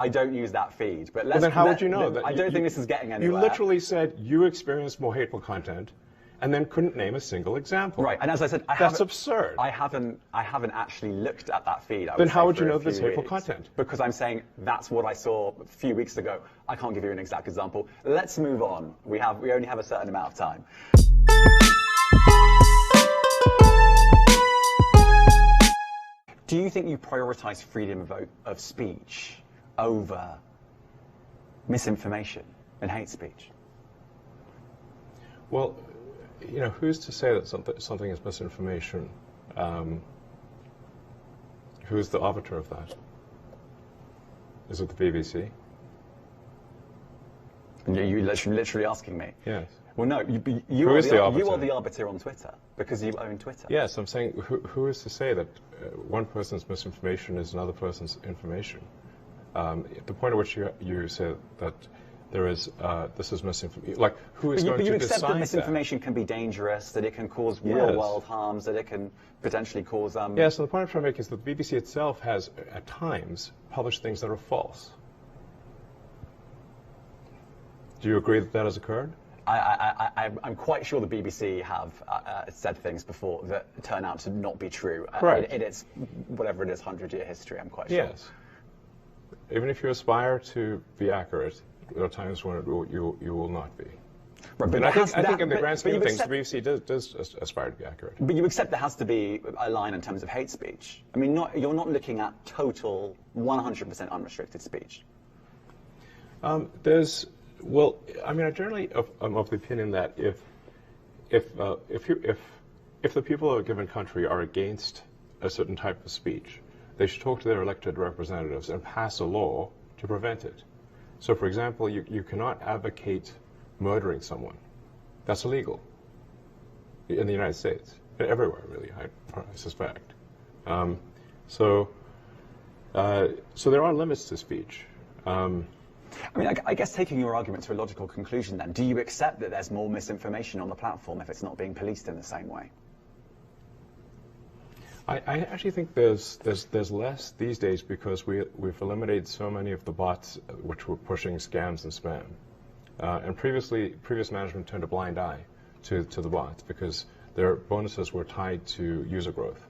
I don't use that feed. But then how would you know? I don't think this is getting anywhere. You literally said you experienced more hateful content, and then couldn't name a single example. Right, and as I said, that's absurd. I haven't actually looked at that feed. Then how would you know this hateful content? Because I'm saying that's what I saw a few weeks ago. I can't give you an exact example. Let's move on. We only have a certain amount of time. Do you think you prioritize freedom of speech over misinformation and hate speech? Well, you know, who's to say that something is misinformation? Who's the arbiter of that? Is it the BBC? You're literally asking me? Yes. Well, no, you are the arbiter on Twitter, because you own Twitter. Yes, I'm saying, who is to say that one person's misinformation is another person's information? The point at which you say that there is, this is misinformation, like, who is going to decide that? But you accept that misinformation can be dangerous, that it can cause real-world harms, that it can potentially cause... Yes, and the point I'm trying to make is that the BBC itself has, at times, published things that are false. Do you agree that that has occurred? I'm quite sure the BBC have said things before that turn out to not be true. Correct. In its, whatever it is, 100-year history, I'm quite sure. Yes. Even if you aspire to be accurate, there are times when you will not be. Right, but I think in the grand scheme of things, the BBC does aspire to be accurate. But you accept there has to be a line in terms of hate speech. I mean, you're not looking at total 100% unrestricted speech. Well, I mean, I generally am of the opinion that if the people of a given country are against a certain type of speech, they should talk to their elected representatives and pass a law to prevent it. So, for example, you cannot advocate murdering someone. That's illegal in the United States, and everywhere, really, I suspect. So there are limits to speech. I mean, I guess taking your argument to a logical conclusion then, do you accept that there's more misinformation on the platform if it's not being policed in the same way? I actually think there's less these days because we've eliminated so many of the bots which were pushing scams and spam. And previous management turned a blind eye to the bots because their bonuses were tied to user growth.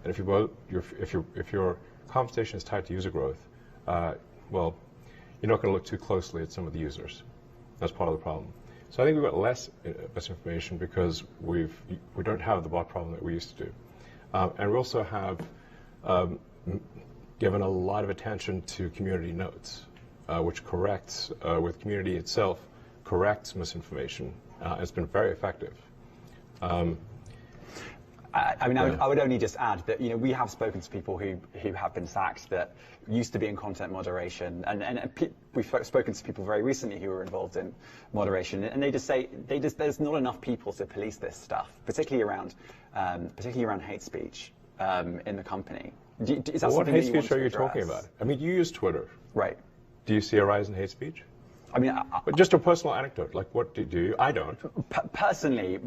And if your compensation is tied to user growth, well, you're not going to look too closely at some of the users. That's part of the problem. So I think we've got less misinformation because we don't have the bot problem that we used to do. And we also have given a lot of attention to community notes, which corrects, with community itself, corrects misinformation. It's been very effective. I mean, I would only just add that, you know, we have spoken to people who have been sacked that used to be in content moderation, and we've spoken to people very recently who were involved in moderation, and they just say there's not enough people to police this stuff, particularly around hate speech in the company. Is that what hate speech are you address? talking about? I mean, you use Twitter, right? Do you see a rise in hate speech? I mean, but just a personal anecdote, like what do you? I don't. Personally,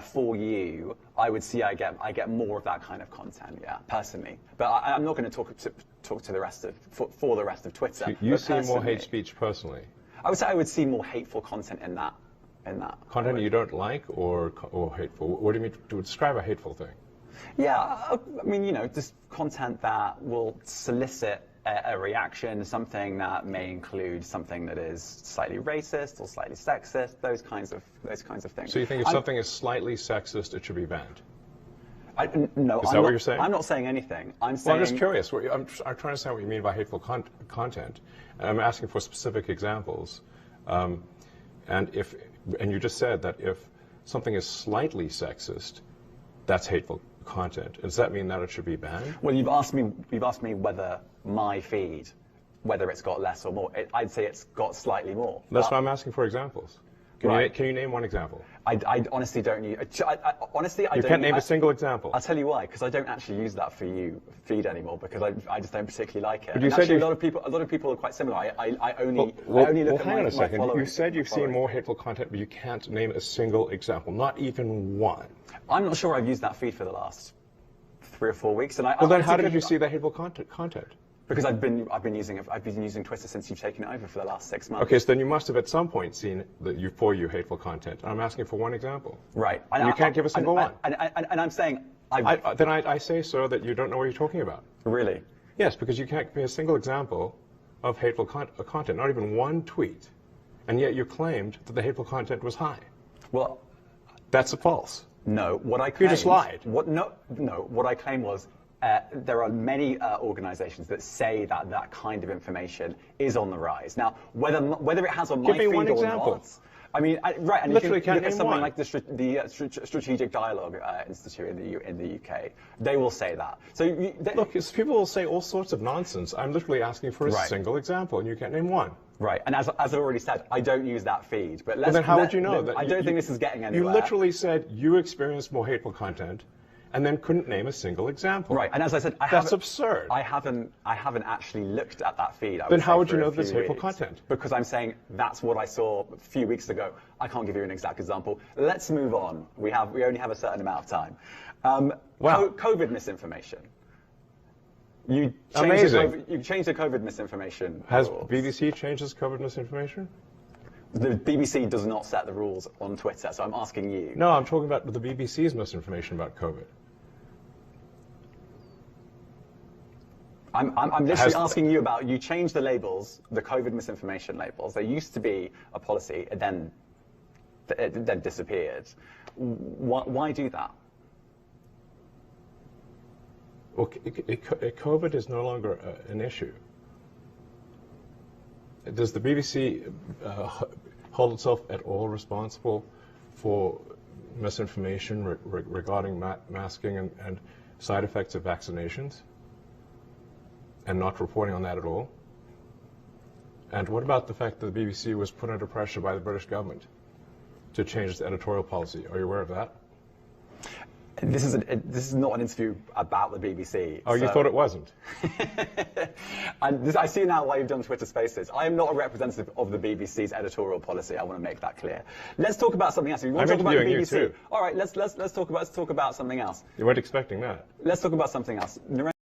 for you, I would see I get more of that kind of content, yeah, personally. But I'm not going to talk to the rest of for the rest of Twitter. So you see more hate speech personally? I would say I would see more hateful content in that. Content you don't like or hateful? What do you mean to describe a hateful thing? Yeah, I mean, you know, just content that will solicit a reaction, something that may include something that is slightly racist or slightly sexist, those kinds of things. So you think if something is slightly sexist, it should be banned? No, is that what you're saying? I'm not saying anything. I'm just curious. I'm trying to understand what you mean by hateful content. And I'm asking for specific examples. And you just said that if something is slightly sexist, that's hateful content. Does that mean that it should be banned? Well, you've asked me whether my feed, whether it's got less or more. I'd say it's got slightly more. That's why I'm asking for examples. Can you name one example? I honestly don't. Honestly, I don't. You can't name a single example. I'll tell you why. Because I don't actually use that for you feed anymore. Because I just don't particularly like it. But you said actually, a lot of people are quite similar. I only look at hang on a second. following. You said you've seen more hateful content, but you can't name a single example, not even one. I'm not sure I've used that feed for the last 3 or 4 weeks. And well, then how did you see the hateful content? Because I've been using Twitter since you've taken it over for the last 6 months. Okay, so then you must have at some point seen for you hateful content. I'm asking for one example. Right. And you can't give a single one. And I'm saying... Then I say, sir, that you don't know what you're talking about. Really? Yes, because you can't give me a single example of hateful content, not even one tweet. And yet you claimed that the hateful content was high. Well... That's false. No, what I claimed... You just lied. What I claimed was... there are many organizations that say that that kind of information is on the rise. Now, whether it has on my feed or not, I mean, right, and literally you can look at something one. Like the Strategic Dialogue Institute in the UK. They will say that. So look, people will say all sorts of nonsense. I'm literally asking for a single example, and you can't name one. Right, and as I've already said, I don't use that feed. But then how would you know that? I don't think this is getting anywhere. You literally said you experienced more hateful content, and then couldn't name a single example. Right, and as I said, that's absurd. I haven't actually looked at that feed. Then how would you know this hateful content? Because I'm saying that's what I saw a few weeks ago. I can't give you an exact example. Let's move on. We only have a certain amount of time. Wow. COVID misinformation. You changed the COVID misinformation Has rules. BBC changed its COVID misinformation? The BBC does not set the rules on Twitter, so I'm asking you. No, I'm talking about the BBC's misinformation about COVID. I'm literally asking you about, you changed the labels, the COVID misinformation labels. There used to be a policy, it then disappeared. Why do that? Well, COVID is no longer an issue. Does the BBC hold itself at all responsible for misinformation regarding masking and side effects of vaccinations? And not reporting on that at all? And what about the fact that the BBC was put under pressure by the British government to change its editorial policy? Are you aware of that? This is not an interview about the BBC. Oh, you thought it wasn't? I see now why you've done Twitter Spaces. I am not a representative of the BBC's editorial policy. I want to make that clear. Let's talk about something else. If you want to talk about the BBC, you too. All right, let's talk about something else. You weren't expecting that. Let's talk about something else.